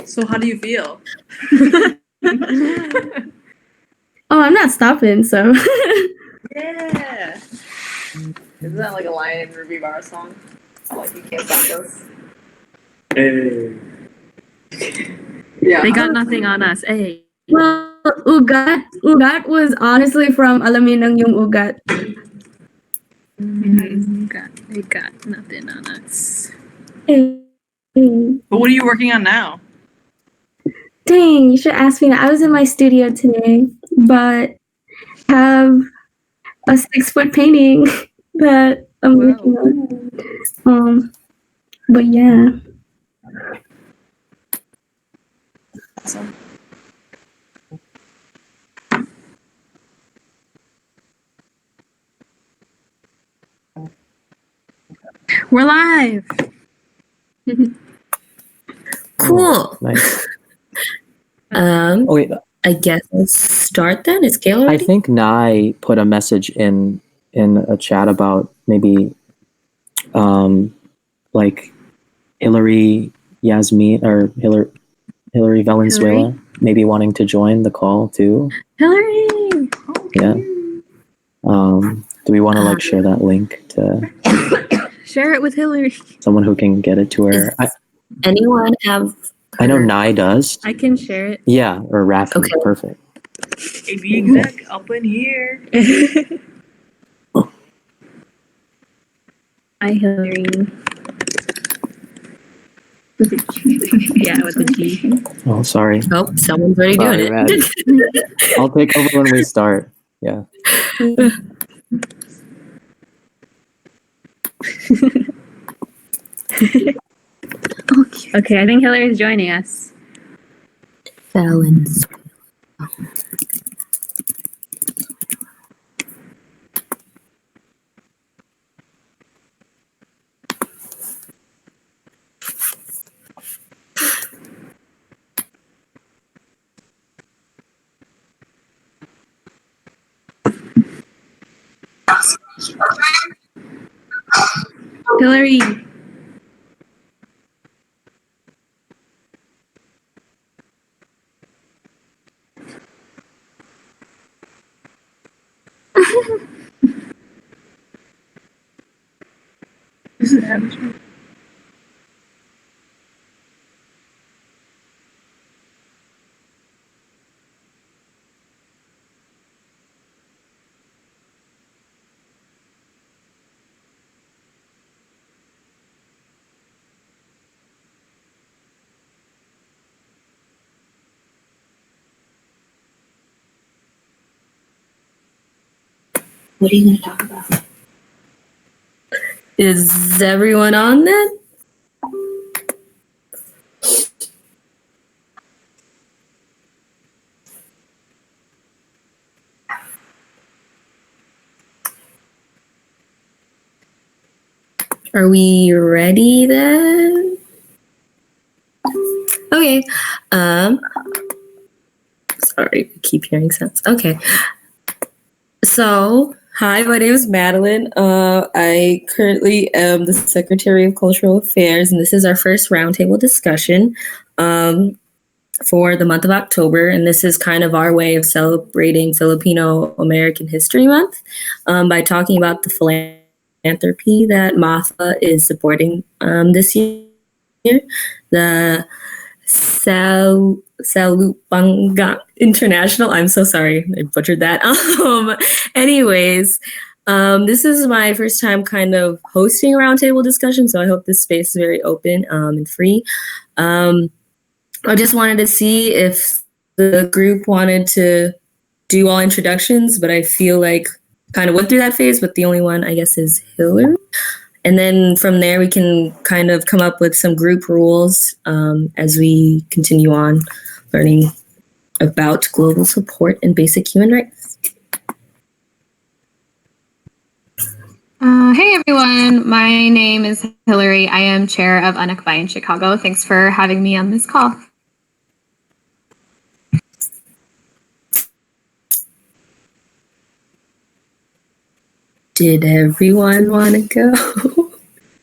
So how do you feel? Oh, I'm not stopping, so. Yeah. Isn't that like a line in Ruby Barra song? Like you can't stop us. Hey. Yeah. They got nothing on us. Hey. Well, ugat was honestly from Alaminang yung ugat. They got nothing on us. Hey. But what are you working on now? Dang, you should ask me that. I was in my studio today, but have a 6-foot painting that I'm working on. But yeah. Awesome. We're live. Cool. Nice. Oh wait, I guess let's start then. Is Kayla I ready? think Nai put a message in a chat about maybe like Hillary Yasmin or Hillary Valenzuela maybe wanting to join the call too. Hillary. Yeah. Do we want to like share that link to Share it with Hillary. someone who can get it to her? Anyone have? I know Nai does. I can share it. Yeah, or Rafi. Okay. Perfect. AB exec up in here. Hi, Hillary. Yeah, with the G. Oh, sorry. Oh, someone's already Sorry, doing Rad. it. I'll take over when we start. Yeah. Okay, I think Hillary's joining us. Balance. Hillary. What are you going to talk about? Is everyone on then? Are we ready then? Okay. Sorry, I keep hearing sounds. Okay. So, hi, my name is Madeline. I currently am the Secretary of Cultural Affairs, and this is our first roundtable discussion for the month of October. And this is kind of our way of celebrating Filipino American History Month by talking about the philanthropy that MAFA is supporting this year. The Salupongan International. I'm so sorry, I butchered that. Anyways, this is my first time kind of hosting a roundtable discussion, so I hope this space is very open and free. I just wanted to see if the group wanted to do all introductions, but I feel like kind of went through that phase, but the only one I guess is Hillary. And then from there, we can kind of come up with some group rules as we continue on learning about global support and basic human rights. Hey everyone, my name is Hillary. I am chair of 𝐿𝐴𝐴 in Chicago. Thanks for having me on this call. Did everyone want to go?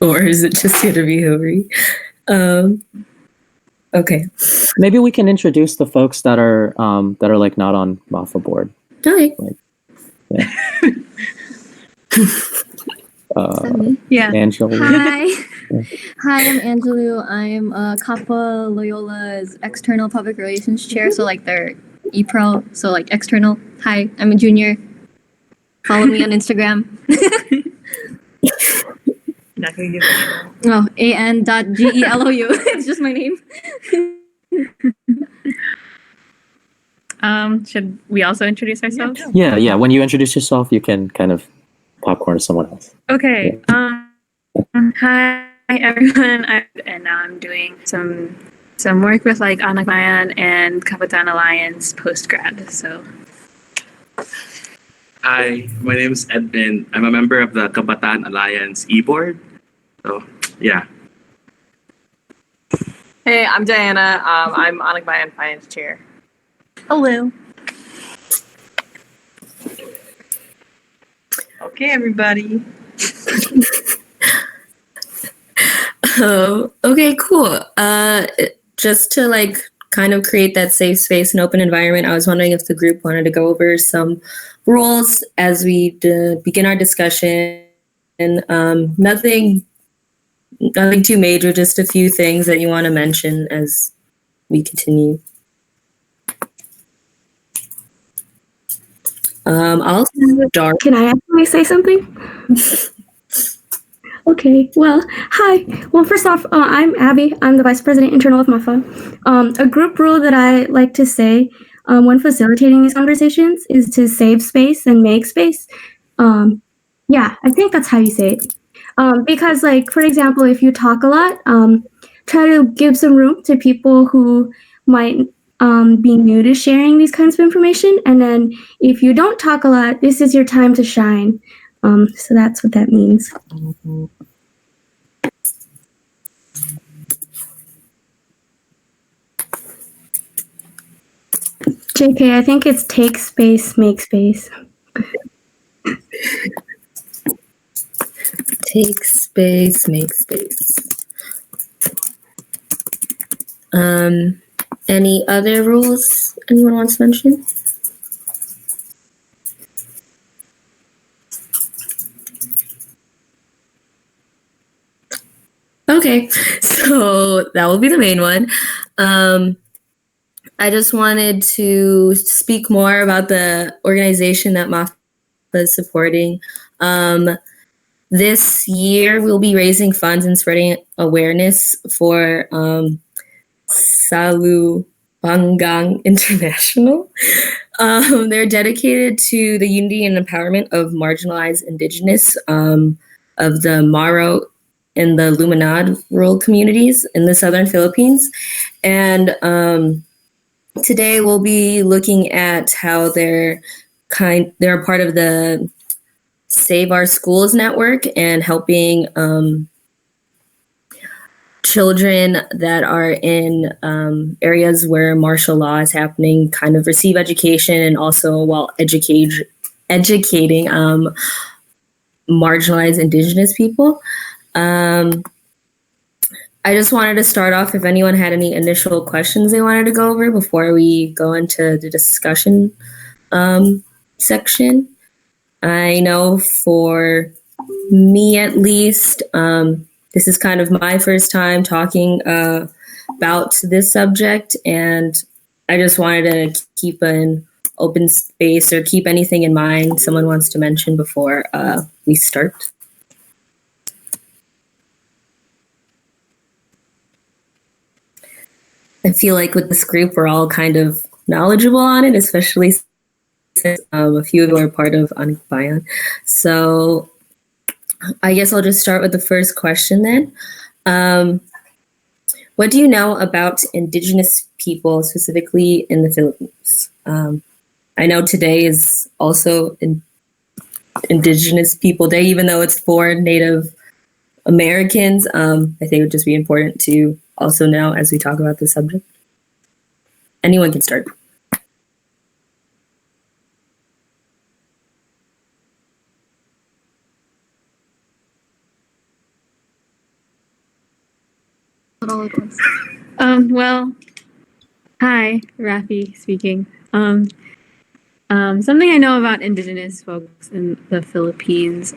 Or is it just going to be Hillary? Okay. Maybe we can introduce the folks that are like not on MAFA board. Okay. Yeah. Yeah. Angela. Hi. Hi, I'm Angelou. I'm Kappa Loyola's external public relations chair, so like their e-pro, so like external. Hi, I'm a junior. Follow me on Instagram. Not gonna give it. Oh, an.gelou. It's just my name. Should we also introduce ourselves? Yeah. When you introduce yourself, you can kind of popcorn to someone else. Okay. Hi everyone. And now I'm doing some work with like Anak Bayan and Kapitan Alliance post grad. So. Hi, my name is Edmund. I'm a member of the Kabataan Alliance e-board. So, yeah. Hey, I'm Diana. I'm Anak Bayan Finance Chair. Hello. Okay, everybody. Okay, cool. Just to like kind of create that safe space and open environment, I was wondering if the group wanted to go over some rules as we begin our discussion. And nothing too major, just a few things that you want to mention as we continue. I'll start. Can I actually say something? Okay, well, hi. Well, first off, I'm Abby. I'm the Vice President Internal of MAFA. A group rule that I like to say when facilitating these conversations is to save space and make space. Yeah, I think that's how you say it. Because, like, for example, if you talk a lot, try to give some room to people who might be new to sharing these kinds of information. And then if you don't talk a lot, this is your time to shine. So that's what that means. JK, I think it's take space, make space. Take space, make space. Any other rules anyone wants to mention? Okay, so that will be the main one. I just wanted to speak more about the organization that MAFA is supporting. This year, we'll be raising funds and spreading awareness for Salupongan International. They're dedicated to the unity and empowerment of marginalized indigenous of the Maro and the Lumad rural communities in the southern Philippines. And today we'll be looking at how they're a part of the Save Our Schools network and helping children that are in areas where martial law is happening kind of receive education, and also while educating marginalized indigenous people. I just wanted to start off if anyone had any initial questions they wanted to go over before we go into the discussion section. I know for me at least, this is kind of my first time talking about this subject, and I just wanted to keep an open space or keep anything in mind someone wants to mention before we start. I feel like with this group, we're all kind of knowledgeable on it, especially since a few of you are part of Anak Bayan. So I guess I'll just start with the first question then. What do you know about Indigenous people, specifically in the Philippines? I know today is also Indigenous People Day, even though it's for Native Americans. I think it would just be important to also know as we talk about this subject. Anyone can start. Well, hi, Rafi speaking. Something I know about Indigenous folks in the Philippines.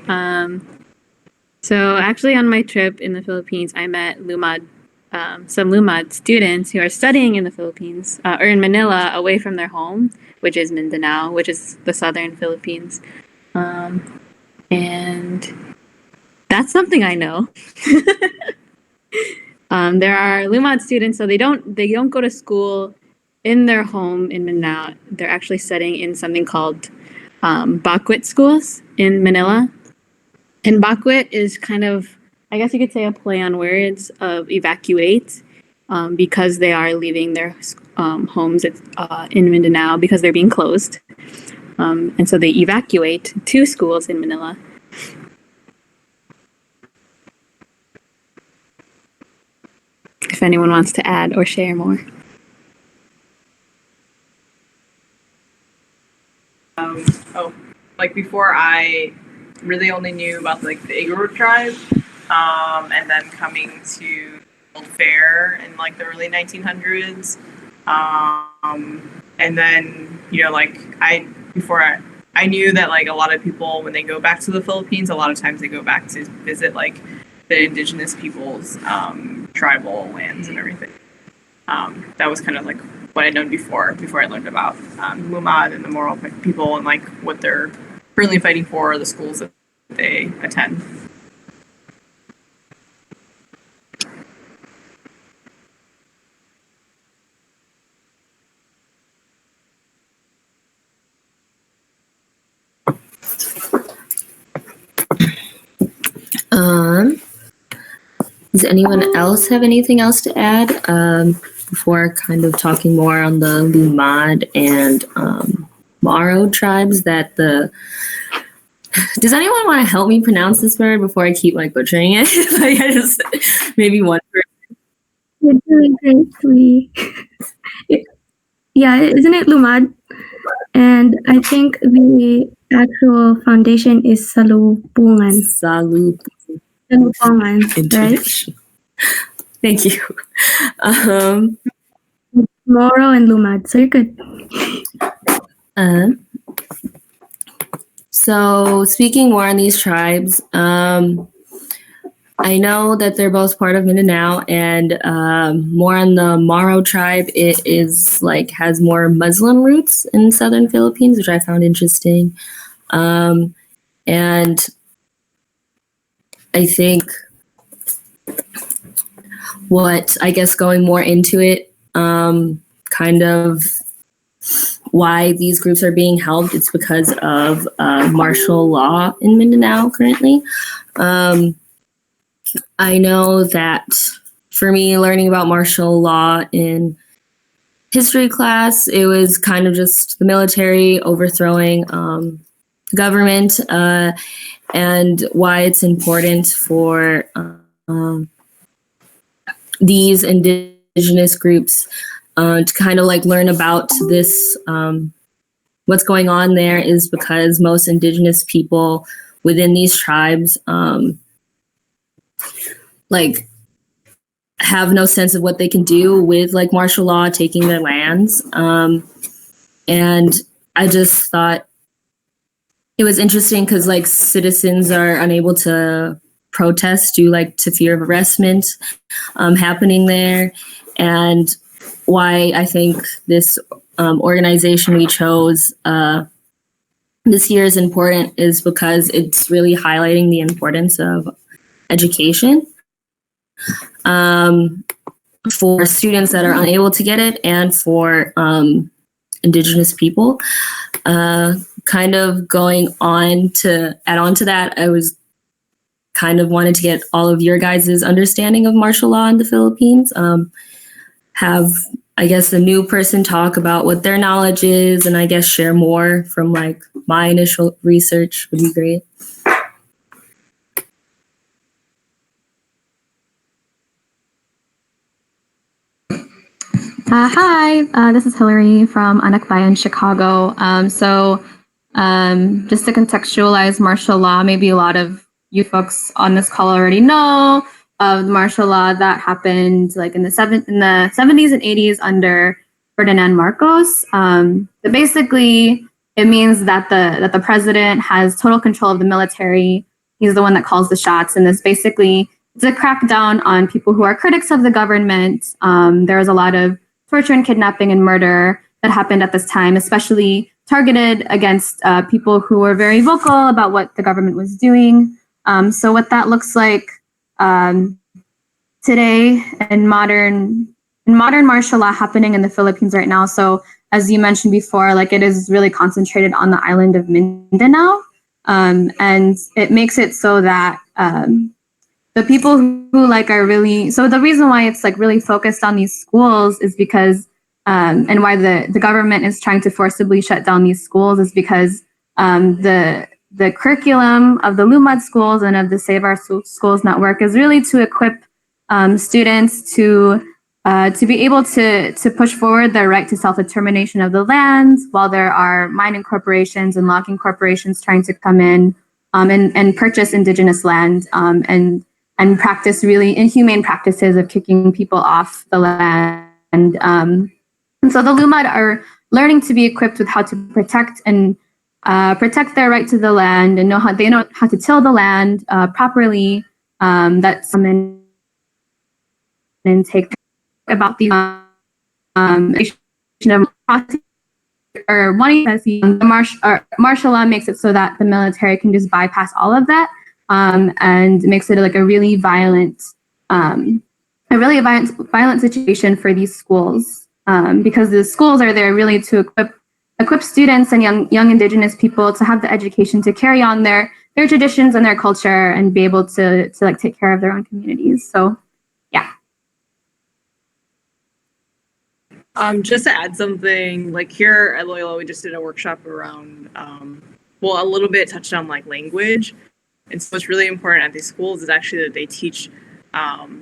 So actually on my trip in the Philippines, I met Lumad, some Lumad students who are studying in the Philippines, or in Manila, away from their home, which is Mindanao, which is the southern Philippines. And that's something I know. There are Lumad students, so they don't go to school in their home in Mindanao. They're actually studying in something called Bakwit schools in Manila. And Bakwit is kind of, I guess you could say, a play on words of evacuate, because they are leaving their homes in Mindanao because they're being closed. And so they evacuate to schools in Manila. If anyone wants to add or share more. Like before I really only knew about like the 𝐥𝐢𝐯𝐞𝐬𝐭𝐫𝐞𝐚 tribe, and then coming to World Fair in like the early 1900s, and then like I knew that like a lot of people when they go back to the Philippines, a lot of times they go back to visit like the indigenous people's tribal lands and everything. That was kind of like what I'd known before I learned about Lumad and the Moro people and like what they're currently fighting for, the schools that they attend. Does anyone else have anything else to add before kind of talking more on the Lumad and Moro tribes that the... Does anyone want to help me pronounce this word before I keep like butchering it? Like I just maybe one person. You're doing great, yeah, isn't it Lumad? And I think the actual foundation is Salupongan. Salupongan, right? Thank you. Moro and Lumad, so you're good. So speaking more on these tribes, I know that they're both part of Mindanao, and more on the Moro tribe, it is like has more Muslim roots in southern Philippines, which I found interesting. And I think what I guess going more into it, kind of why these groups are being helped, it's because of martial law in Mindanao currently. I know that for me, learning about martial law in history class, it was kind of just the military overthrowing the government, and why it's important for these indigenous groups to kind of like learn about this, what's going on there is because most indigenous people within these tribes like have no sense of what they can do with like martial law taking their lands. And I just thought it was interesting because like citizens are unable to protest due like to fear of arrestment happening there. And why I think this organization we chose this year is important is because it's really highlighting the importance of education for students that are unable to get it and for indigenous people. Kind of going on to add on to that, I was kind of wanted to get all of your guys' understanding of martial law in the Philippines. Have, I guess, a new person talk about what their knowledge is, and I guess share more from like my initial research would be great. Hi, this is Hillary from 𝐴𝐴NAC Chicago. Just to contextualize martial law, maybe a lot of you folks on this call already know, of martial law that happened like in the 70s and 80s under Ferdinand Marcos. But basically, it means that the president has total control of the military. He's the one that calls the shots, and it's a crackdown on people who are critics of the government. There was a lot of torture and kidnapping and murder that happened at this time, especially targeted against people who were very vocal about what the government was doing. So what that looks like today in modern martial law happening in the Philippines right now. So as you mentioned before, like it is really concentrated on the island of Mindanao. And it makes it so that the people who like are really, so the reason why it's like really focused on these schools is because, and why the government is trying to forcibly shut down these schools is because the curriculum of the Lumad schools and of the Save Our Schools network is really to equip students to be able to push forward their right to self-determination of the land, while there are mining corporations and logging corporations trying to come in and purchase indigenous land and practice really inhumane practices of kicking people off the land. And so the Lumad are learning to be equipped with how to protect their right to the land and know how to till the land properly. That's something and take about the or wanting to see the martial law makes it so that the military can just bypass all of that and makes it like a really violent situation for these schools because the schools are there really to equip students and young indigenous people to have the education to carry on their traditions and their culture and be able to like take care of their own communities. So yeah. Just to add something, like here at Loyola, we just did a workshop around, a little bit touched on like language. And so what's really important at these schools is actually that they teach,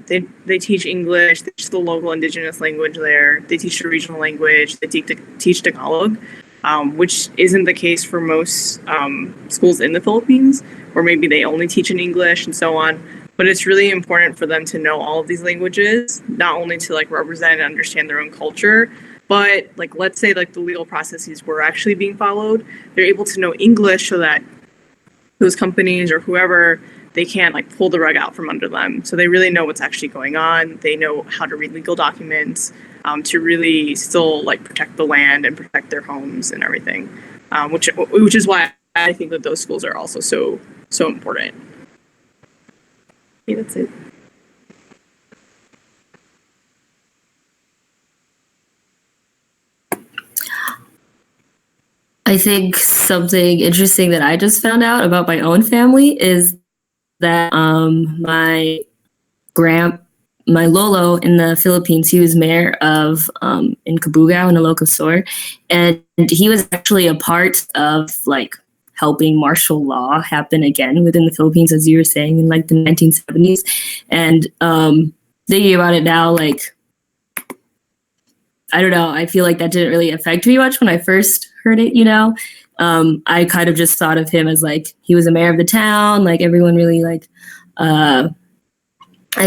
they teach English, they teach the local indigenous language there, they teach the regional language, they teach Tagalog, which isn't the case for most schools in the Philippines, where maybe they only teach in English and so on. But it's really important for them to know all of these languages, not only to like represent and understand their own culture, but like let's say like the legal processes were actually being followed, they're able to know English so that those companies or whoever, they can't like pull the rug out from under them. So they really know what's actually going on. They know how to read legal documents to really still like protect the land and protect their homes and everything, which is why I think that those schools are also so important. Yeah, that's it. I think something interesting that I just found out about my own family is that my lolo in the Philippines, he was mayor of in 𝐥𝐢𝐯𝐿𝐴 in Ilocos, and he was actually a part of like helping martial law happen again within the Philippines, as you were saying, in like the 1970s. And thinking about it now, like, I don't know, I feel like that didn't really affect me much when I first heard it, you know? I kind of just thought of him as like, he was a mayor of the town, like everyone really like, I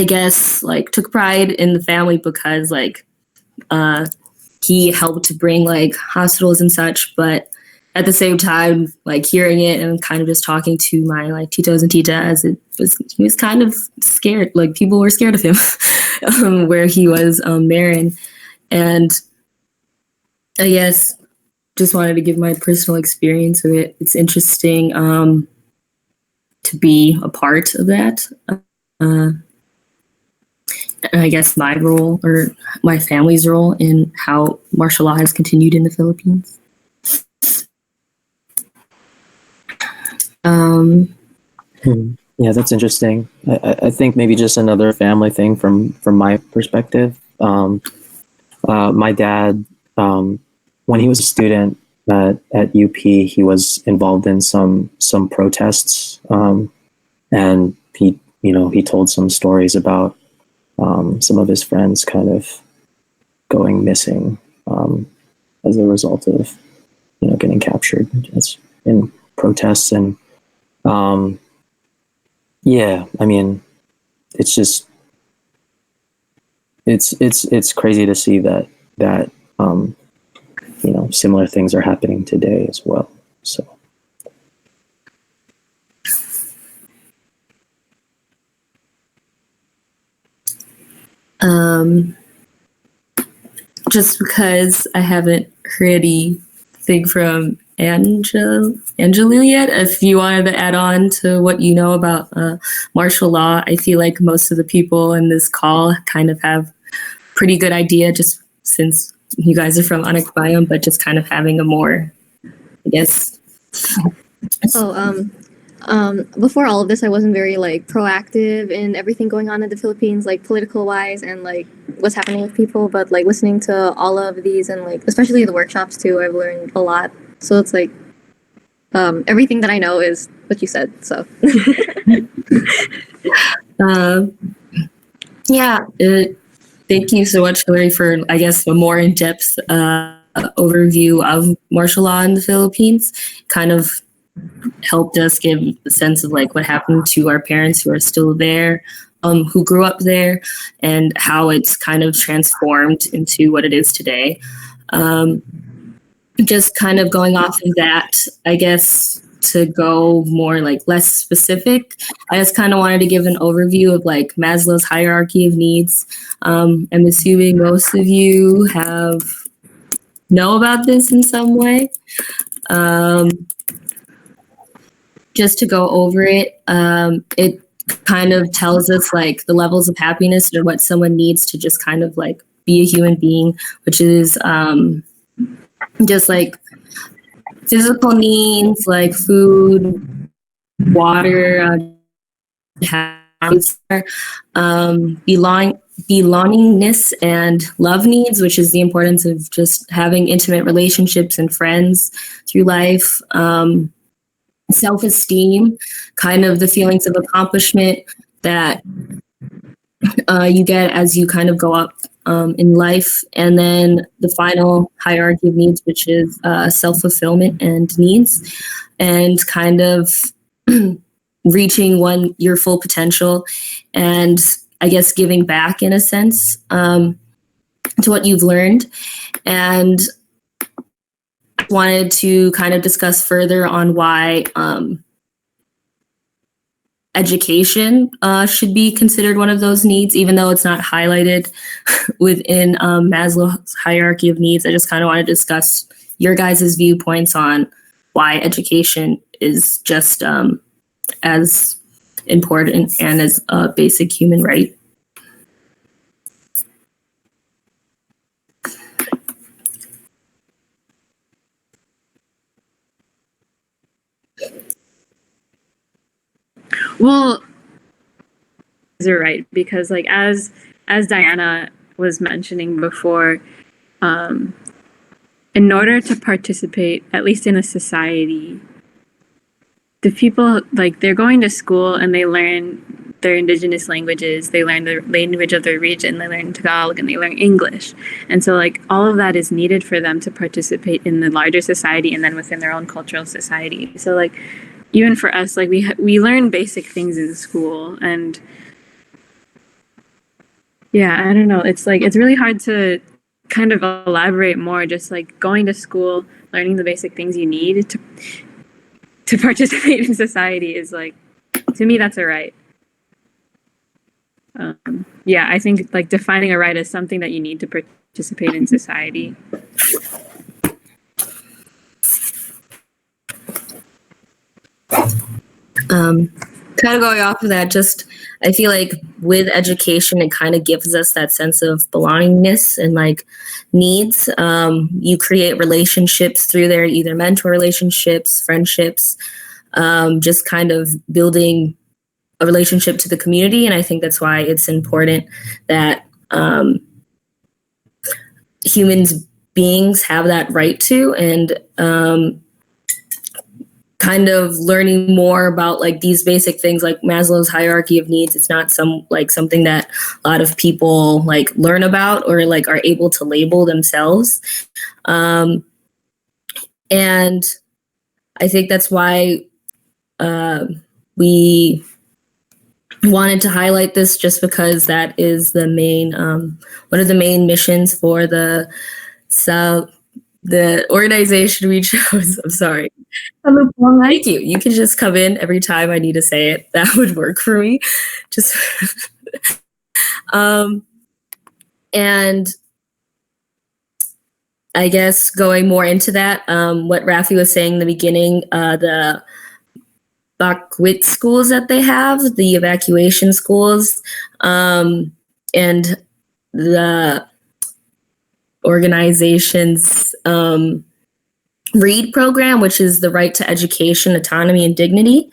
guess like took pride in the family because like he helped to bring like hospitals and such, but at the same time, like hearing it and kind of just talking to my like titos and titas, he was kind of scared. Like people were scared of him where he was mayor. And I guess just wanted to give my personal experience of it. It's interesting to be a part of that. And I guess my role or my family's role in how martial law has continued in the Philippines. Yeah, that's interesting. I think maybe just another family thing from my perspective. My dad, when he was a student at UP, he was involved in some protests, and he told some stories about some of his friends kind of going missing as a result of getting captured in protests. And yeah, I mean, it's just it's crazy to see that similar things are happening today as well. So. Just because I haven't heard anything from Angelou yet, if you wanted to add on to what you know about martial law, I feel like most of the people in this call kind of have pretty good idea, just since you guys are from Anak Bayam, but just kind of having a more, I guess. Before all of this, I wasn't very like proactive in everything going on in the Philippines, like political wise and like what's happening with people. But like listening to all of these and like especially the workshops too, I've learned a lot. So it's like everything that I know is what you said. So thank you so much, Hillary, for I guess a more in-depth overview of martial law in the Philippines. Kind of helped us give a sense of like what happened to our parents who are still there, who grew up there, and how it's kind of transformed into what it is today. Just kind of going off of that, I guess to go more like less specific, I just kind of wanted to give an overview of like Maslow's hierarchy of needs. I'm assuming most of you know about this in some way. Just to go over it, it kind of tells us like the levels of happiness or what someone needs to just kind of like be a human being, which is just like physical needs like food, water, belongingness, and love needs, which is the importance of just having intimate relationships and friends through life. Self-esteem, kind of the feelings of accomplishment that you get as you kind of go up in life. And then the final hierarchy of needs, which is self-fulfillment and needs, and kind of reaching your full potential and I guess giving back in a sense to what you've learned. And wanted to kind of discuss further on why education should be considered one of those needs, even though it's not highlighted within Maslow's hierarchy of needs. I just kind of want to discuss your guys' viewpoints on why education is just as important and as a basic human right. Well, you're right, because like as Diana was mentioning before, in order to participate, at least in a society, the people like they're going to school and they learn their indigenous languages, they learn the language of their region, they learn Tagalog and they learn English. And so like all of that is needed for them to participate in the larger society and then within their own cultural society. So like even for us, like we learn basic things in school, and yeah, I don't know. It's like it's really hard to kind of elaborate more. Just like going to school, learning the basic things you need to participate in society is like, to me, that's a right. Yeah, I think like defining a right as something that you need to participate in society. Kind of going off of that, just I feel like with education, it kind of gives us that sense of belongingness and like needs. You create relationships through there, either mentor relationships, friendships, just kind of building a relationship to the community. And I think that's why it's important that humans beings have that right to, and kind of learning more about like these basic things like Maslow's hierarchy of needs. It's not something that a lot of people like learn about or like are able to label themselves. And I think that's why we wanted to highlight this just because that is the main one of the main missions for the organization we chose. I'm sorry. Thank you. You can just come in every time I need to say it. That would work for me. Just and I guess going more into that, what Rafi was saying in the beginning, the 𝐥𝐢𝐯𝐞𝐬𝐭𝐫𝐞𝐚𝐦𝐢𝐧𝐠 schools, the evacuation schools, and the organization's READ program, which is the Right to Education, Autonomy, and Dignity.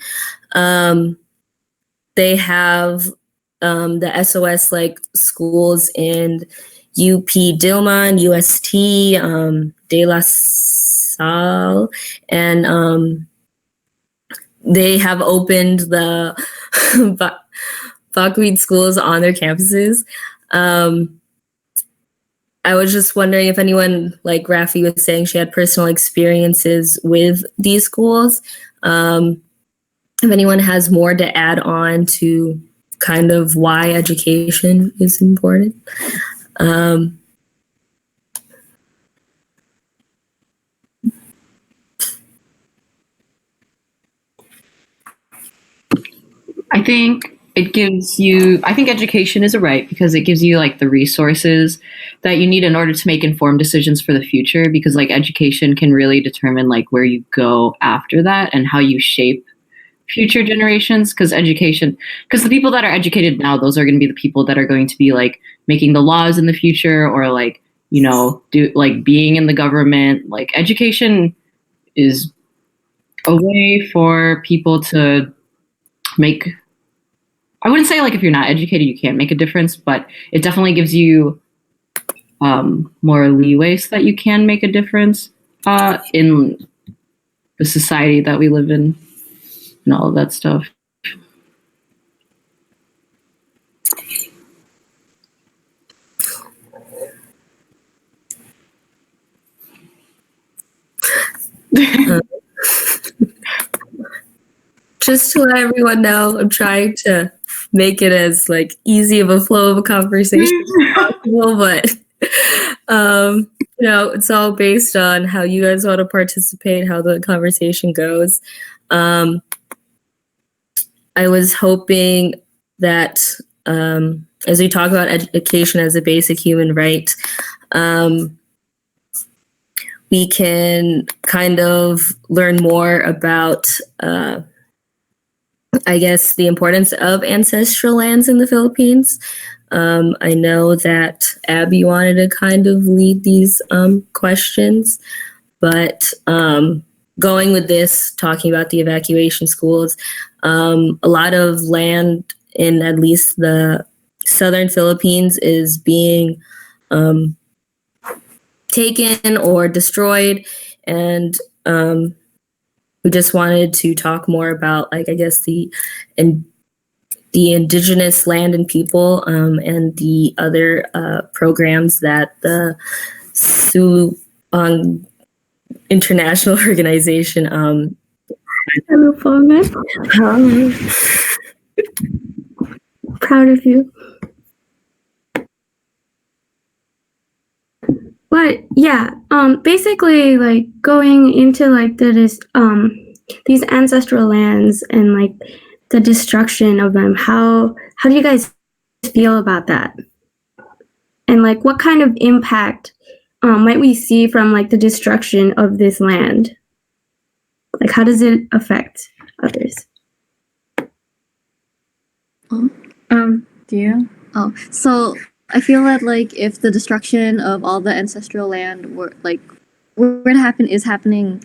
They have the SOS like schools in UP Diliman, UST, De La Salle, and they have opened the 𝐥𝐢𝐯𝐞𝐬𝐭𝐫𝐞𝐚𝐦𝐢𝐧𝐠 schools on their campuses. I was just wondering if anyone, like Rafi was saying, she had personal experiences with these schools. If anyone has more to add on to kind of why education is important. I think education is a right because it gives you like the resources that you need in order to make informed decisions for the future, because like education can really determine like where you go after that and how you shape future generations. Because the people that are educated now, those are going to be the people that are going to be like making the laws in the future, or like, you know, being in the government. Like education is a way for people to make, I wouldn't say like if you're not educated you can't make a difference, but it definitely gives you more leeway so that you can make a difference in the society that we live in and all of that stuff. Just to let everyone know, I'm trying to make it as like easy of a flow of a conversation as possible, but you know, it's all based on how you guys want to participate, how the conversation goes. I was hoping that as we talk about education as a basic human right, we can kind of learn more about I guess the importance of ancestral lands in the Philippines. I know that Abby wanted to kind of lead these questions, but going with this, talking about the evacuation schools, a lot of land in at least the southern Philippines is being taken or destroyed, and we just wanted to talk more about, like, I guess the indigenous land and people, and the other programs that the Salupongan International organization. Salupongan. Proud of you. But yeah, basically, like, going into like these ancestral lands and like the destruction of them, how do you guys feel about that? And like, what kind of impact might we see from like the destruction of this land? Like, how does it affect others? Do you? Oh, so I feel that like if the destruction of all the ancestral land were to happen is happening,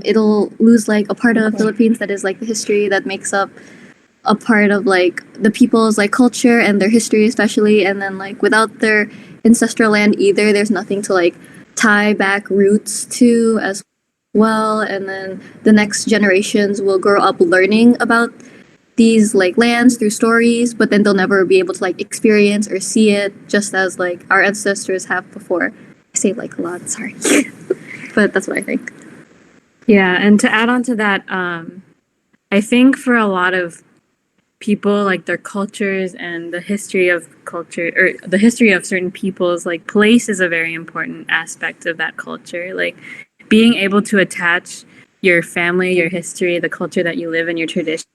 it'll lose like a part of the Philippines that is like the history that makes up a part of like the people's like culture and their history especially. And then like without their ancestral land either, there's nothing to like tie back roots to as well. And then the next generations will grow up learning about these like lands through stories, but then they'll never be able to like experience or see it just as like our ancestors have before. I say like a lot, sorry. But that's what I think. Yeah, and to add on to that, I think for a lot of people, like their cultures and the history of culture, or the history of certain peoples, like place is a very important aspect of that culture. Like being able to attach your family, your history, the culture that you live in, your traditions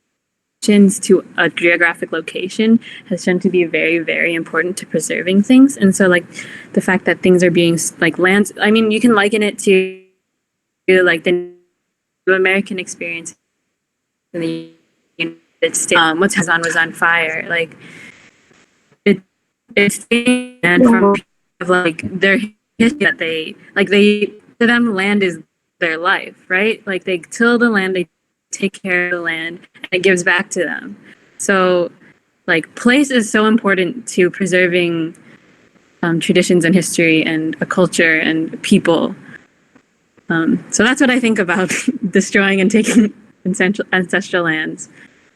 to a geographic location has shown to be very, very important to preserving things. And so like the fact that things are being like lands, I mean, you can liken it to like the American experience in the United States. What was on fire. Like it's and from like their history that they to them land is their life, right? Like they till the land, they take care of the land, and it gives back to them. So like place is so important to preserving traditions and history and a culture and people. So that's what I think about destroying and taking ancestral lands.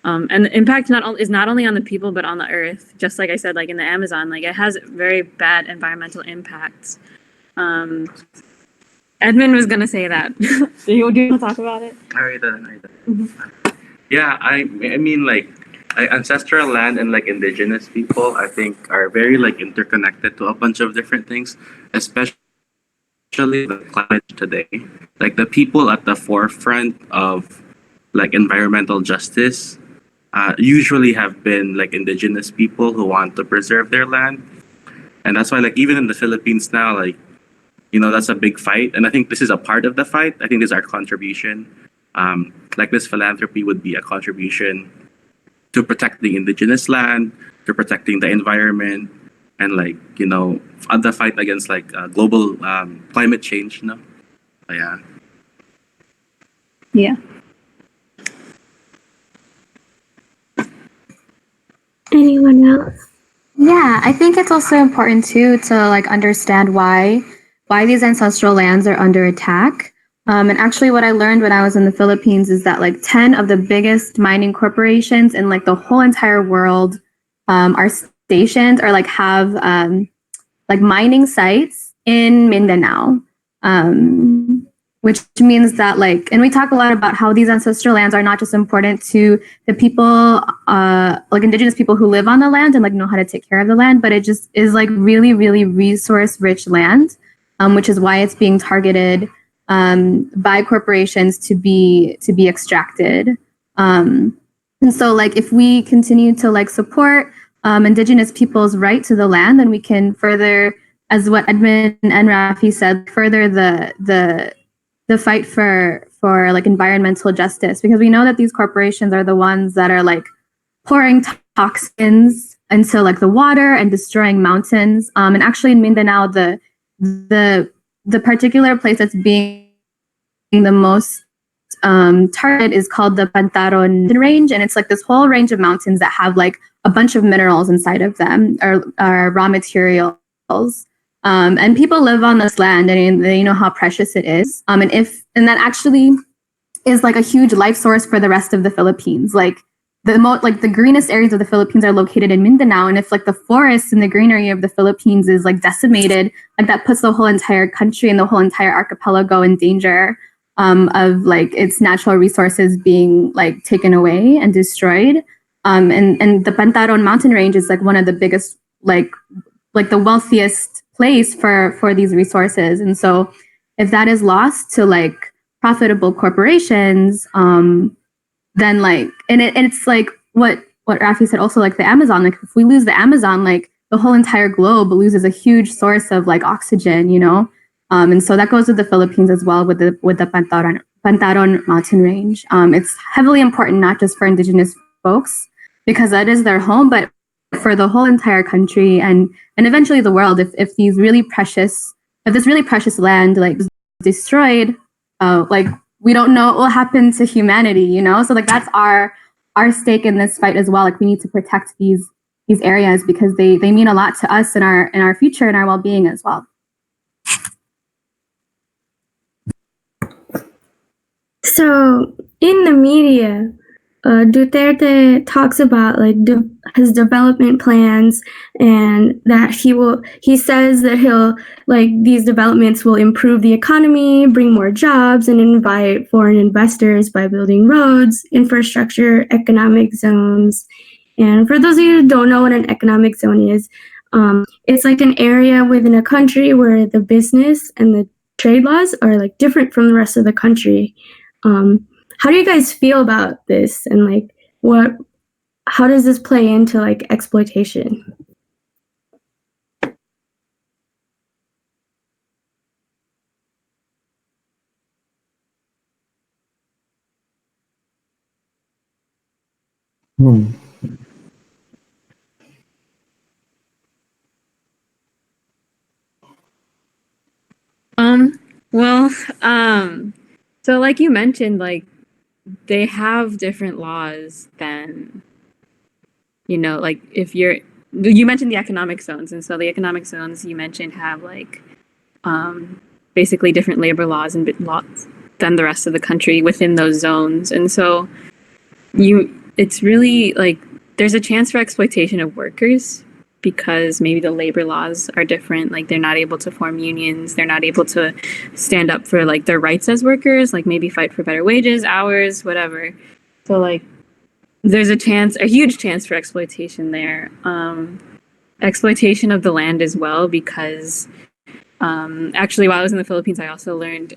And the impact is not only on the people, but on the earth. Just like I said, like in the Amazon, like it has very bad environmental impacts. Edmund was going to say that. Do you want to talk about it? I read that. Yeah, I mean, like, ancestral land and like indigenous people, I think, are very like interconnected to a bunch of different things, especially the climate today. Like the people at the forefront of like environmental justice usually have been like indigenous people who want to preserve their land, and that's why like even in the Philippines now, like, you know, that's a big fight, and I think this is a part of the fight. I think this is our contribution. Like this philanthropy would be a contribution to protecting indigenous land, to protecting the environment, and like, you know, the fight against like global climate change. You know, so, yeah. Yeah. Anyone else? Yeah, I think it's also important too to like understand why these ancestral lands are under attack. And actually what I learned when I was in the Philippines is that like 10 of the biggest mining corporations in like the whole entire world are stationed or like have like mining sites in Mindanao. Which means that like, and we talk a lot about how these ancestral lands are not just important to the people, like indigenous people who live on the land and like know how to take care of the land, but it just is like really, really resource rich land, which is why it's being targeted by corporations to be extracted. And so like, if we continue to like support indigenous people's right to the land, then we can further, as what Edmund and Rafi said, further the fight for like environmental justice, because we know that these corporations are the ones that are like pouring toxins into like the water and destroying mountains. And actually in Mindanao, the particular place that's being the most targeted is called the Pantaron range, and it's like this whole range of mountains that have like a bunch of minerals inside of them, or raw materials. And people live on this land, and they know how precious it is. And that actually is like a huge life source for the rest of the Philippines. Like the greenest areas of the Philippines are located in Mindanao, and if like the forests and the greenery of the Philippines is like decimated, like that puts the whole entire country and the whole entire archipelago in danger of like its natural resources being like taken away and destroyed. And the Pantaron mountain range is like one of the biggest, like the wealthiest place for these resources. And so if that is lost to like profitable corporations, then like, and it's like what Rafi said also, like the Amazon, like if we lose the Amazon, like the whole entire globe loses a huge source of like oxygen, you know? And so that goes with the Philippines as well, with the Pantaron mountain range. It's heavily important, not just for indigenous folks, because that is their home, but for the whole entire country and eventually the world. If this really precious land like is destroyed, like we don't know what will happen to humanity, you know? So like that's our stake in this fight as well. Like we need to protect these areas because they mean a lot to us in our future and our well-being as well. So in the media, Duterte talks about like his development plans, and that he says that he'll like these developments will improve the economy, bring more jobs, and invite foreign investors by building roads, infrastructure, economic zones, And for those of you who don't know what an economic zone is, it's like an area within a country where the business and the trade laws are like different from the rest of the country. How do you guys feel about this, and like how does this play into like exploitation? Hmm. Well, so like you mentioned, like they have different laws than, like if you mentioned the economic zones, and so the economic zones you mentioned have like basically different labor laws and laws than the rest of the country within those zones. And so it's really like there's a chance for exploitation of workers because maybe the labor laws are different. Like they're not able to form unions. They're not able to stand up for like their rights as workers, like maybe fight for better wages, hours, whatever. So like there's a huge chance for exploitation there. Exploitation of the land as well, because actually while I was in the Philippines, I also learned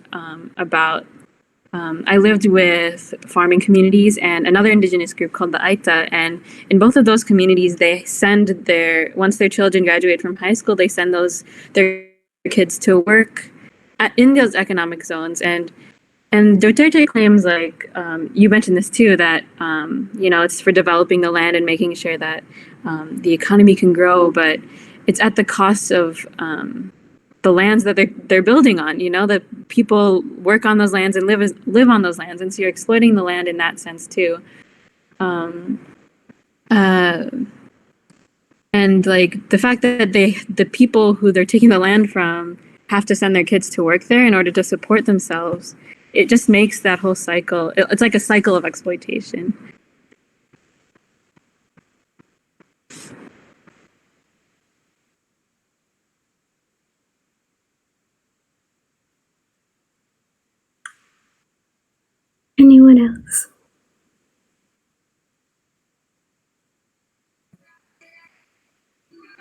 about I lived with farming communities and another indigenous group called the 𝐿𝐸𝐸𝐸, and in both of those communities, they send once their children graduate from high school, they send their kids to work in those economic zones. And Duterte claims, like you mentioned this too, that it's for developing the land and making sure that the economy can grow, but it's at the cost of the lands that they're building on. That people work on those lands and live on those lands, and so you're exploiting the land in that sense too. And like the fact that the people who they're taking the land from have to send their kids to work there in order to support themselves, it just makes that whole cycle. It's like a cycle of exploitation. Anyone else?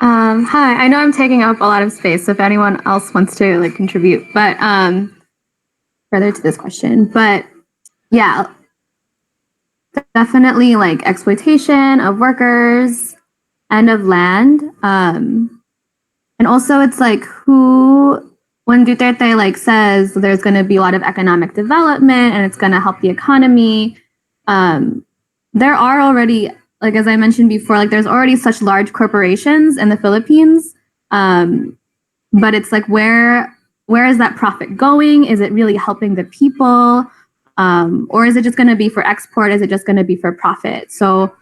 Hi, I know I'm taking up a lot of space, so if anyone else wants to like contribute, but further to this question. But yeah, definitely like exploitation of workers and of land. And also it's like when Duterte like says there's going to be a lot of economic development and it's going to help the economy, there are already, like as I mentioned before, like there's already such large corporations in the Philippines, but it's like where is that profit going? Is it really helping the people, or is it just going to be for export? Is it just going to be for profit? So,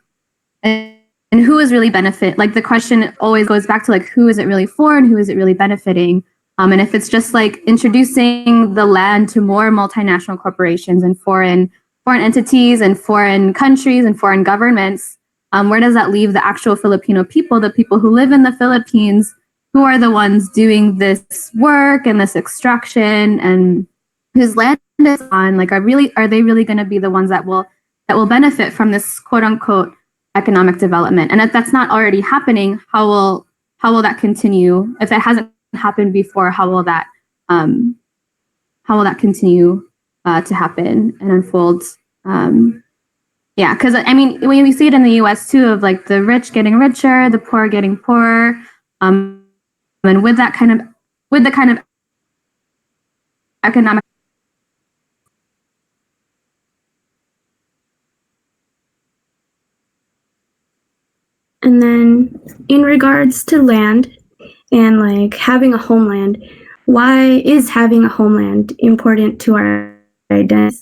and who is really benefit? Like the question always goes back to like who is it really for and who is it really benefiting? And if it's just like introducing the land to more multinational corporations and foreign entities and foreign countries and foreign governments, where does that leave the actual Filipino people, the people who live in the Philippines, who are the ones doing this work and this extraction and whose land is on? Like, are they really going to be the ones that will benefit from this quote unquote economic development? And if that's not already happening, how will that continue? If it hasn't happened before, how will that continue to happen and unfold? Yeah, because I mean, when we see it in the U.S. too, of like the rich getting richer, the poor getting poorer, and with the kind of economic. And then in regards to land and like having a homeland, why is having a homeland important to our identity?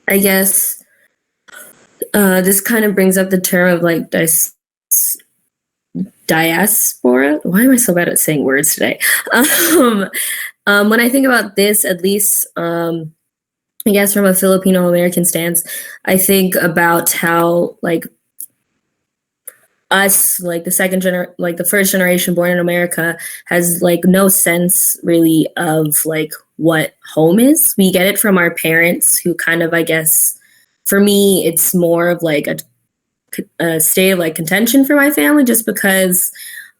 I guess this kind of brings up the term of like diaspora. Why am I so bad at saying words today? When I think about this, at least, I guess from a Filipino American stance, I think about how like us, like the first generation born in America, has like no sense really of like what home is. We get it from our parents, who kind of, I guess, for me, it's more of like a state of like contention for my family, just because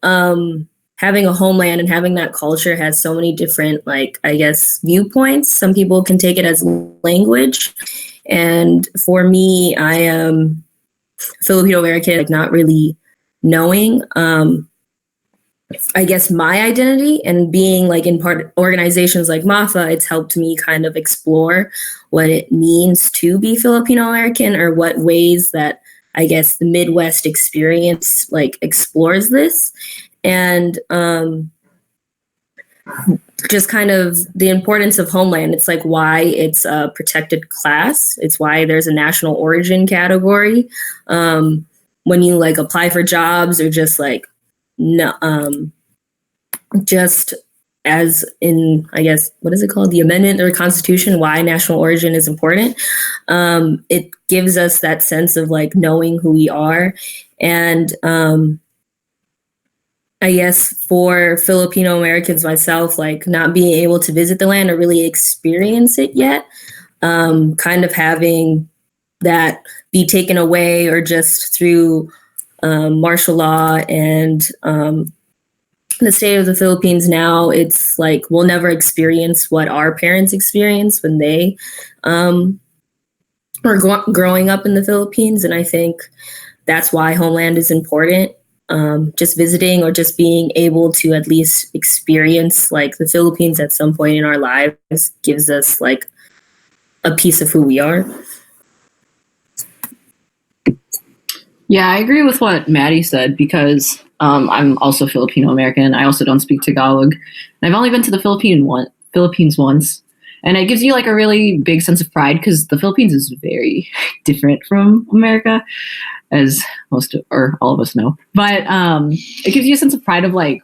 having a homeland and having that culture has so many different, like, I guess, viewpoints. Some people can take it as language. And for me, I am Filipino American, like not really knowing, I guess, my identity, and being like in part organizations like MAFA, it's helped me kind of explore what it means to be Filipino American, or what ways that I guess the Midwest experience like explores this. And just kind of the importance of homeland. It's like why it's a protected class. It's why there's a national origin category. When you like apply for jobs, or just like, no, just as in, I guess, what is it called? The amendment or Constitution, why national origin is important. It gives us that sense of like knowing who we are. And I guess for Filipino Americans, myself, like not being able to visit the land or really experience it yet, kind of having that be taken away, or just through martial law and the state of the Philippines now, it's like we'll never experience what our parents experienced when they were growing up in the Philippines. And I think that's why homeland is important. Just visiting, or just being able to at least experience like the Philippines at some point in our lives, gives us like a piece of who we are. Yeah, I agree with what Maddie said, because I'm also Filipino American. I also don't speak Tagalog. And I've only been to the Philippines once. And it gives you like a really big sense of pride, because the Philippines is very different from America, as most or all of us know. But it gives you a sense of pride of like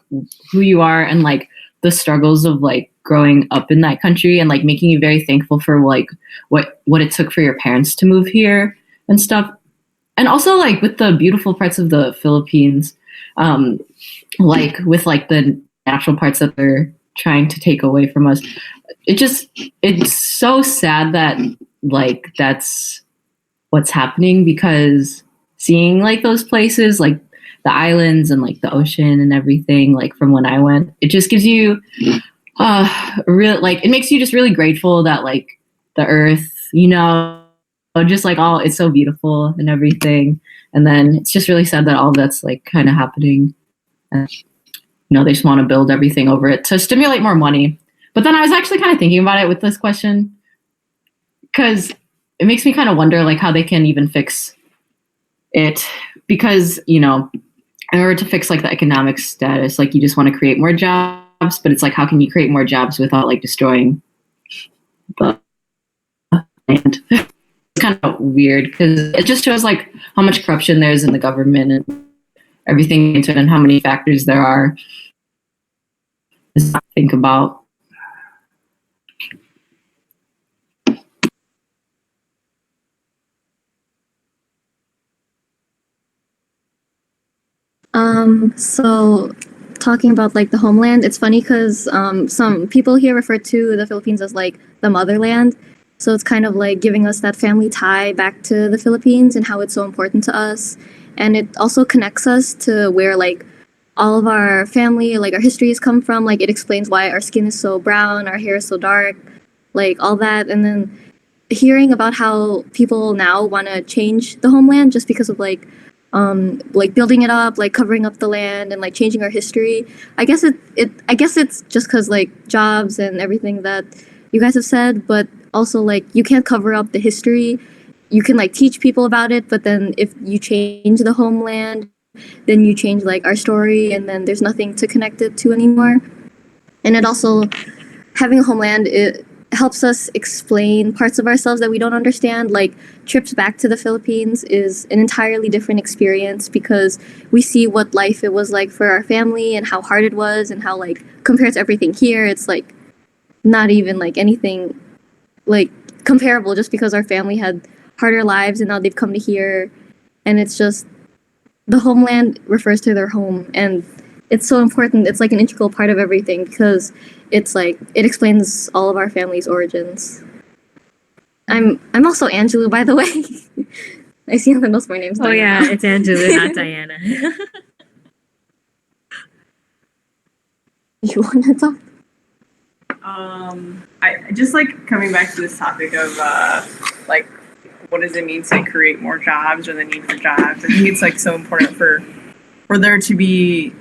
who you are, and like the struggles of like growing up in that country, and like making you very thankful for like what it took for your parents to move here and stuff. And also like with the beautiful parts of the Philippines, like with like the natural parts that they're trying to take away from us. It's so sad that like that's what's happening, because seeing like those places, like the islands and like the ocean and everything, like from when I went, it just gives you it makes you just really grateful that like the earth, just like all, it's so beautiful and everything. And then it's just really sad that all that's like kind of happening. And, they just want to build everything over it to stimulate more money. But then I was actually kind of thinking about it with this question, because it makes me kind of wonder like how they can even fix it, because, in order to fix like the economic status, like you just want to create more jobs, but it's like, how can you create more jobs without like destroying the land? It's kind of weird, because it just shows like how much corruption there is in the government and everything into it, and how many factors there are to think about. So talking about like the homeland, it's funny because some people here refer to the Philippines as like the motherland. So it's kind of like giving us that family tie back to the Philippines and how it's so important to us. And it also connects us to where like all of our family, like our histories come from. Like it explains why our skin is so brown, our hair is so dark, like all that. And then hearing about how people now want to change the homeland just because of like building it up, like covering up the land and like changing our history. I guess it's just because like jobs and everything that you guys have said, but also like you can't cover up the history. You can like teach people about it, but then if you change the homeland, then you change like our story, and then there's nothing to connect it to anymore. And it also, having a homeland, it helps us explain parts of ourselves that we don't understand. Like trips back to the Philippines is an entirely different experience because we see what life it was like for our family and how hard it was, and how like compared to everything here, it's like not even like anything like comparable, just because our family had harder lives and now they've come to here. And it's just, the homeland refers to their home, and it's so important. It's like an integral part of everything because it's like it explains all of our family's origins. I'm also Angelou, by the way. I see on the notes my name's Oh Diana. yeah, it's Angelou, not Diana. You want to talk? I just like coming back to this topic of like what does it mean to create more jobs or the need for jobs. I think it's like so important for there to be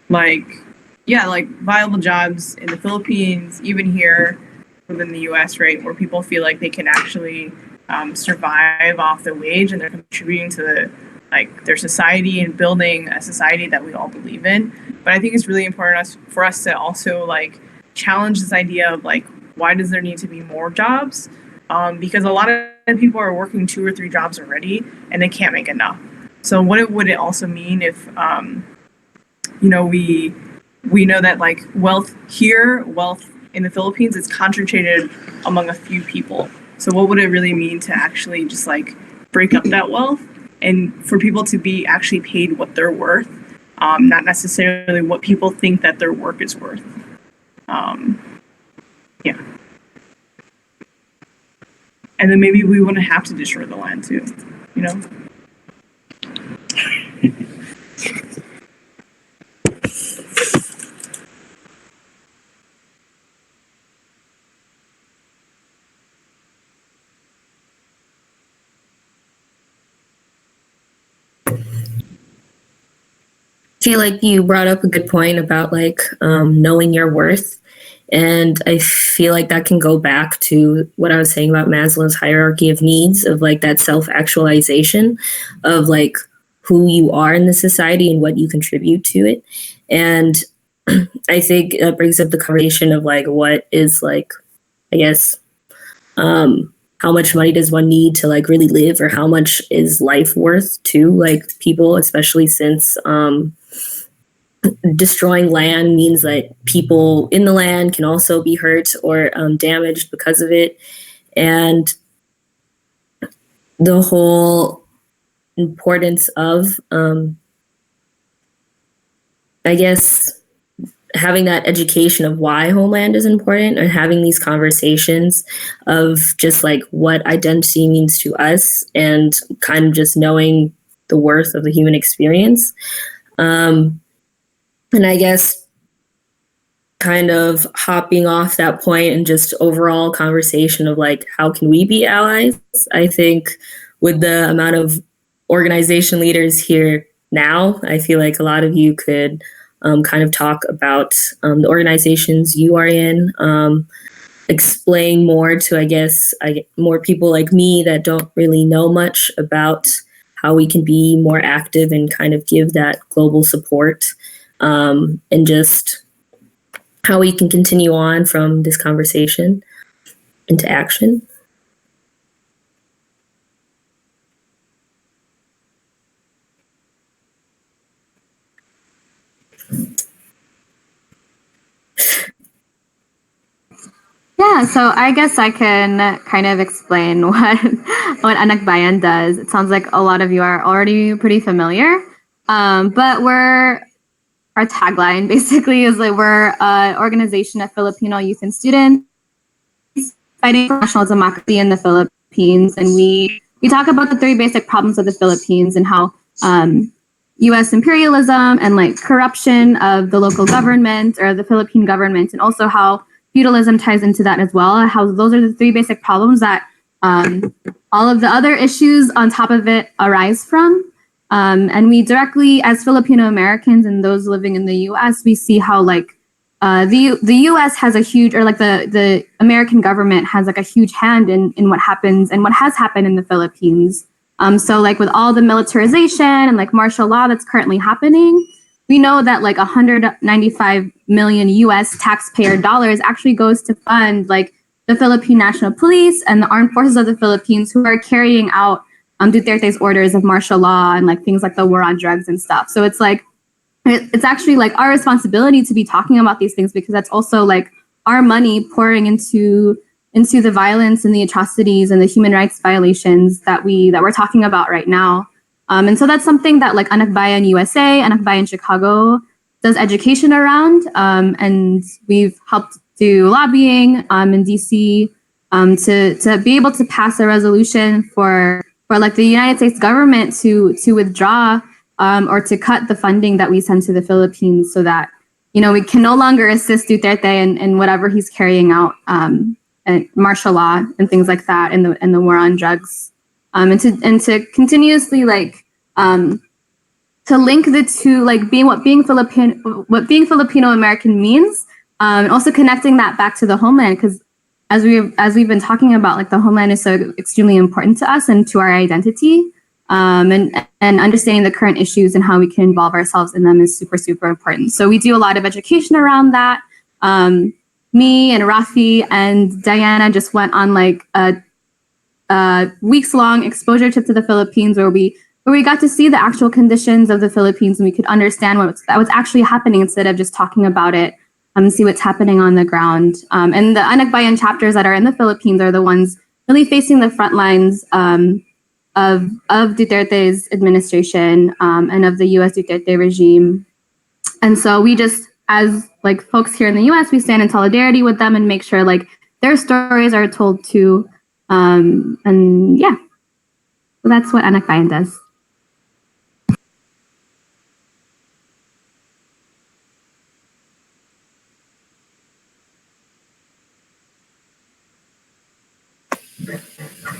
like viable jobs in the Philippines, even here within the US, right, where people feel like they can actually survive off the wage and they're contributing to their society and building a society that we all believe in. But I think it's really important for us to also like challenge this idea of like, why does there need to be more jobs? Because a lot of people are working 2 or 3 jobs already and they can't make enough. So what would it also mean if, we know that like wealth in the Philippines is concentrated among a few people. So what would it really mean to actually just like break up that wealth and for people to be actually paid what they're worth, not necessarily what people think that their work is worth. Yeah. And then maybe we wouldn't have to destroy the land too, you know? I feel like you brought up a good point about like knowing your worth. And I feel like that can go back to what I was saying about Maslow's hierarchy of needs, of like that self-actualization of like who you are in the society and what you contribute to it. And I think that brings up the conversation of like what is like, I guess, how much money does one need to like really live, or how much is life worth to like people, especially since destroying land means that people in the land can also be hurt or damaged because of it. And the whole importance of, I guess, having that education of why homeland is important, and having these conversations of just like what identity means to us, and kind of just knowing the worth of the human experience. And I guess kind of hopping off that point and just overall conversation of like, how can we be allies? I think with the amount of organization leaders here now, I feel like a lot of you could kind of talk about the organizations you are in, explain more to, I guess, more people like me that don't really know much about how we can be more active and kind of give that global support, and just how we can continue on from this conversation into action. Yeah, so I guess I can kind of explain what Anak Bayan does. It sounds like a lot of you are already pretty familiar, but our tagline basically is like we're an organization of Filipino youth and students fighting for national democracy in the Philippines, and we talk about the 3 basic problems of the Philippines and how U.S. imperialism and like corruption of the local government or the Philippine government, and also how feudalism ties into that as well. How those are the 3 basic problems that all of the other issues on top of it arise from. And we directly, as Filipino Americans and those living in the U.S., we see how like the U.S. has a huge, or like the American government has like a huge hand in what happens and what has happened in the Philippines. So like with all the militarization and like martial law that's currently happening, we know that like 195 million U.S. taxpayer dollars actually goes to fund like the Philippine National Police and the Armed Forces of the Philippines, who are carrying out Duterte's orders of martial law and like things like the war on drugs and stuff. So it's like, it's actually like our responsibility to be talking about these things, because that's also like our money pouring into the violence and the atrocities and the human rights violations that we're talking about right now. And so that's something that like Anak Bayan USA, Anak Bayan Chicago does education around. And we've helped do lobbying in DC to be able to pass a resolution for like the United States government to withdraw or to cut the funding that we send to the Philippines, so that we can no longer assist Duterte in whatever he's carrying out, and martial law and things like that in the war on drugs, and to continuously like to link the two, like what being Filipino American means, and also connecting that back to the homeland, because as we've been talking about, like the homeland is so extremely important to us and to our identity, and understanding the current issues and how we can involve ourselves in them is super, super important. So we do a lot of education around that. Me and Rafi and Diana just went on like a weeks-long exposure trip to the Philippines where we got to see the actual conditions of the Philippines, and we could understand what's actually happening instead of just talking about it, and see what's happening on the ground. And the Anak Bayan chapters that are in the Philippines are the ones really facing the front lines of Duterte's administration, and of the U.S. Duterte regime. And so we just, as like folks here in the U.S., we stand in solidarity with them and make sure like their stories are told too. And yeah, so that's what Anak Bayan does.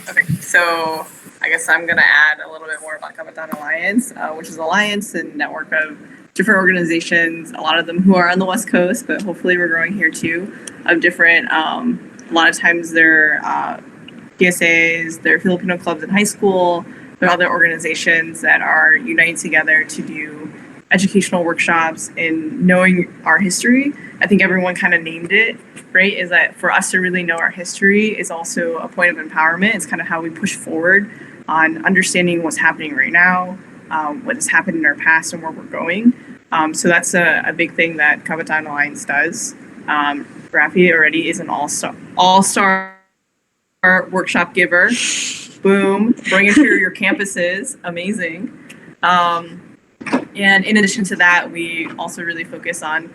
Okay, so I guess I'm going to add a little bit more about Kabataan Alliance, which is an alliance and network of different organizations, a lot of them who are on the West Coast, but hopefully we're growing here too, of different, a lot of times they're PSAs, they're Filipino clubs in high school, there are other organizations that are united together to do educational workshops in knowing our history. I think everyone kind of named it, right? Is that for us to really know our history is also a point of empowerment. It's kind of how we push forward on understanding what's happening right now, what has happened in our past, and where we're going. So that's a big thing that Kabataan Alliance does. Rafi already is an all-star workshop giver. Boom, bring it to your campuses. Amazing. And in addition to that, we also really focus on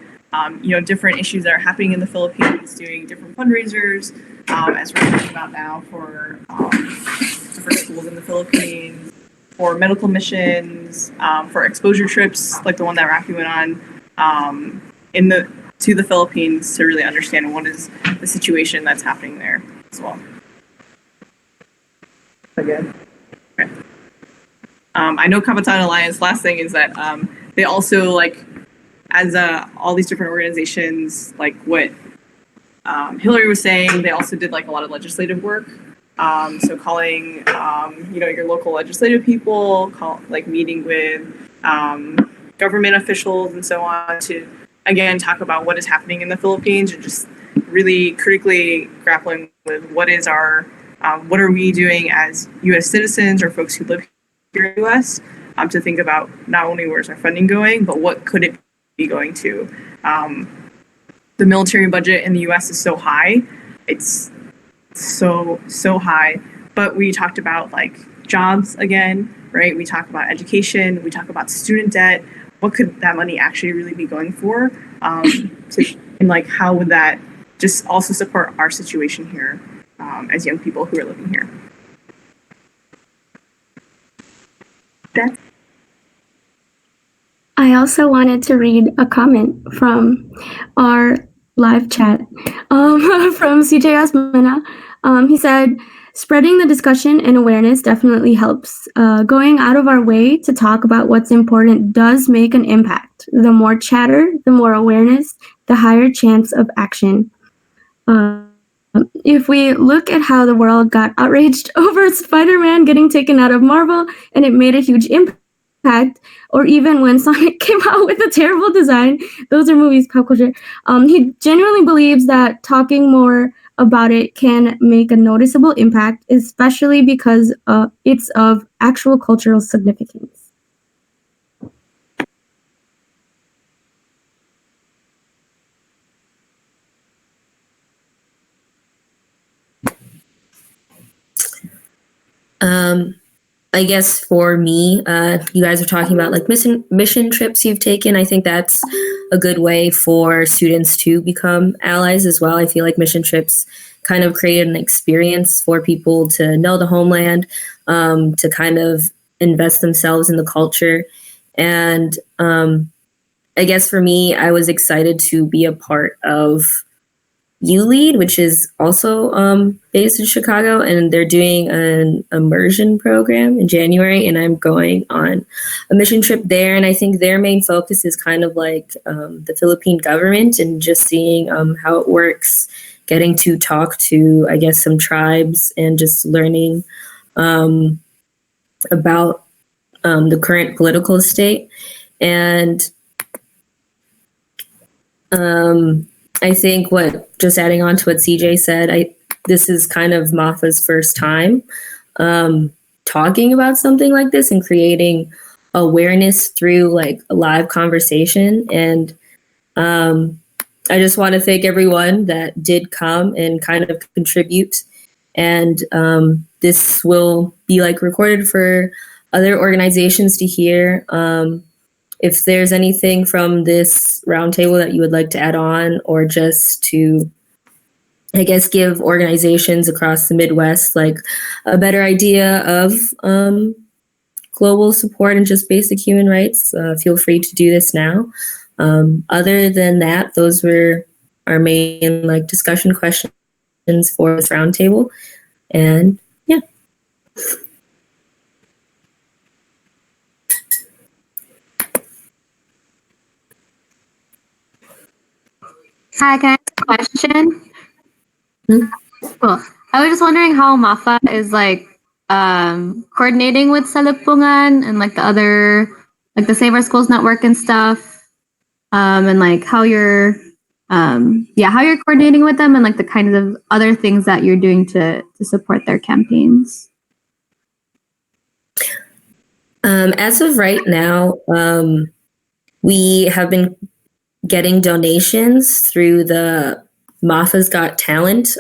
different issues that are happening in the Philippines, doing different fundraisers, as we're talking about now, for different schools in the Philippines, for medical missions, for exposure trips like the one that Rafi went on to the Philippines to really understand what is the situation that's happening there as well. Again. Okay. I know Kabataan Alliance, last thing is that they also, like, as all these different organizations, like what Hillary was saying, they also did like a lot of legislative work. So calling, your local legislative people, meeting with government officials and so on to, again, talk about what is happening in the Philippines, and just really critically grappling with what are we doing as U.S. citizens or folks who live here in the U.S. To think about not only where's our funding going, but what could it be going to. The military budget in the U.S. is so high. It's so high. But we talked about like jobs again, right? We talk about education. We talk about student debt. What could that money actually really be going for? And like how would that just also support our situation here as young people who are living here? That's I also wanted to read a comment from our live chat from CJ Asmana. He said, spreading the discussion and awareness definitely helps. Going out of our way to talk about what's important does make an impact. The more chatter, the more awareness, the higher chance of action. If we look at how the world got outraged over Spider-Man getting taken out of Marvel and it made a huge impact, or even when Sonic came out with a terrible design, those are movies, pop culture. He genuinely believes that talking more about it can make a noticeable impact, especially because it's of actual cultural significance. I guess for me, you guys are talking about like mission trips you've taken. I think that's a good way for students to become allies as well. I feel like mission trips kind of create an experience for people to know the homeland, to kind of invest themselves in the culture. And I guess for me, I was excited to be a part of 𝐿EAD, which is also based in Chicago, and they're doing an immersion program in January, and I'm going on a mission trip there. And I think their main focus is kind of like the Philippine government and just seeing how it works, getting to talk to, I guess, some tribes and just learning about the current political state. And I think just adding on to what CJ said, this is kind of MAFA's first time talking about something like this and creating awareness through like a live conversation. And I just want to thank everyone that did come and kind of contribute. And this will be like recorded for other organizations to hear. If there's anything from this roundtable that you would like to add on, or just to, I guess, give organizations across the Midwest like a better idea of global support and just basic human rights, feel free to do this now. Other than that, those were our main like discussion questions for this roundtable. And yeah. Hi, can I ask a question? Cool. I was just wondering how MAFA is like coordinating with Salupongan and like the other, like the Save Our Schools network and stuff, and like how you're coordinating with them and like the kinds of other things that you're doing to support their campaigns. As of right now, we have been getting donations through the MAFA's Got Talent.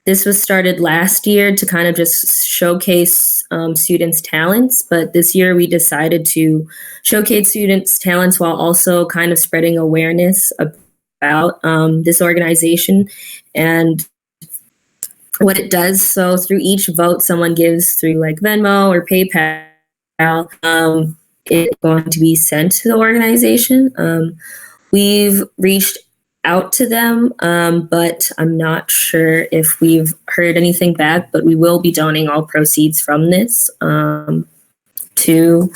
This was started last year to kind of just showcase students' talents, but this year we decided to showcase students' talents while also kind of spreading awareness about this organization and what it does. So through each vote someone gives through like Venmo or PayPal, it's going to be sent to the organization. We've reached out to them, but I'm not sure if we've heard anything back, but we will be donating all proceeds from this to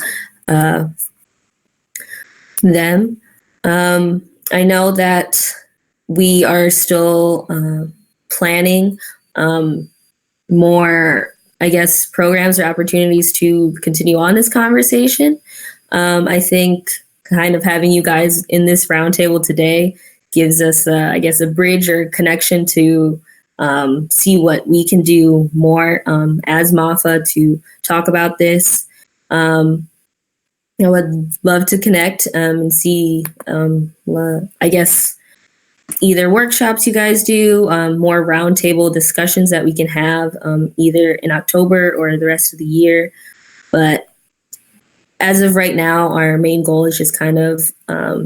them. I know that we are still planning more, I guess, programs or opportunities to continue on this conversation. I think kind of having you guys in this roundtable today gives us, I guess, a bridge or connection to see what we can do more as MAFA to talk about this. I would love to connect and see, I guess, either workshops you guys do, more roundtable discussions that we can have either in October or the rest of the year. But as of right now, our main goal is just kind of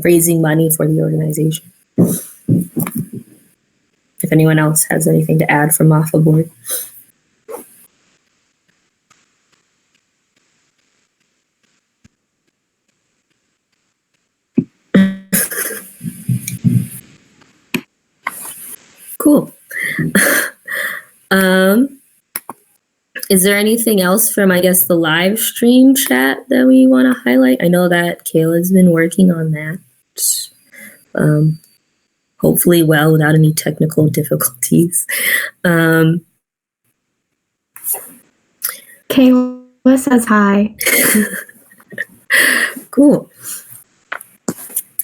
raising money for the organization. If anyone else has anything to add from MAFA board. Cool. Is there anything else from, I guess, the live stream chat that we want to highlight? I know that Kayla's been working on that. Hopefully well, without any technical difficulties. Kayla says hi. Cool.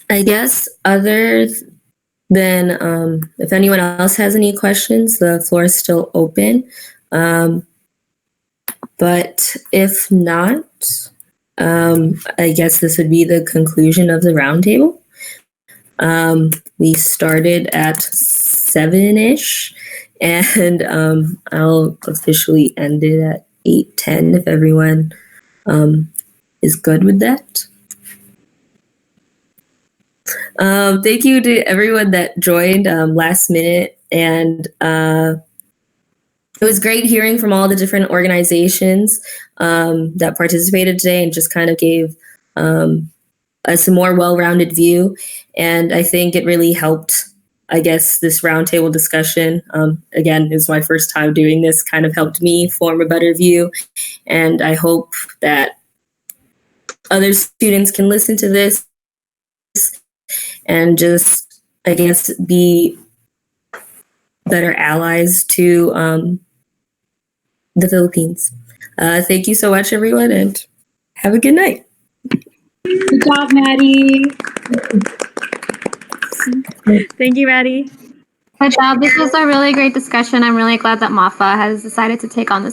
I guess other than if anyone else has any questions, the floor is still open. But if not, I guess this would be the conclusion of the roundtable. We started at 7-ish, and I'll officially end it at 8:10 if everyone is good with that. Thank you to everyone that joined last minute, and it was great hearing from all the different organizations that participated today and just kind of gave us a more well-rounded view. And I think it really helped, I guess, this roundtable discussion. Again, it was my first time doing this, kind of helped me form a better view. And I hope that other students can listen to this and just, I guess, be better allies to the Philippines. Thank you so much, everyone, and have a good night. Good job, Maddie. Thank you, Maddie. Good job. This was a really great discussion. I'm really glad that MAFA has decided to take on this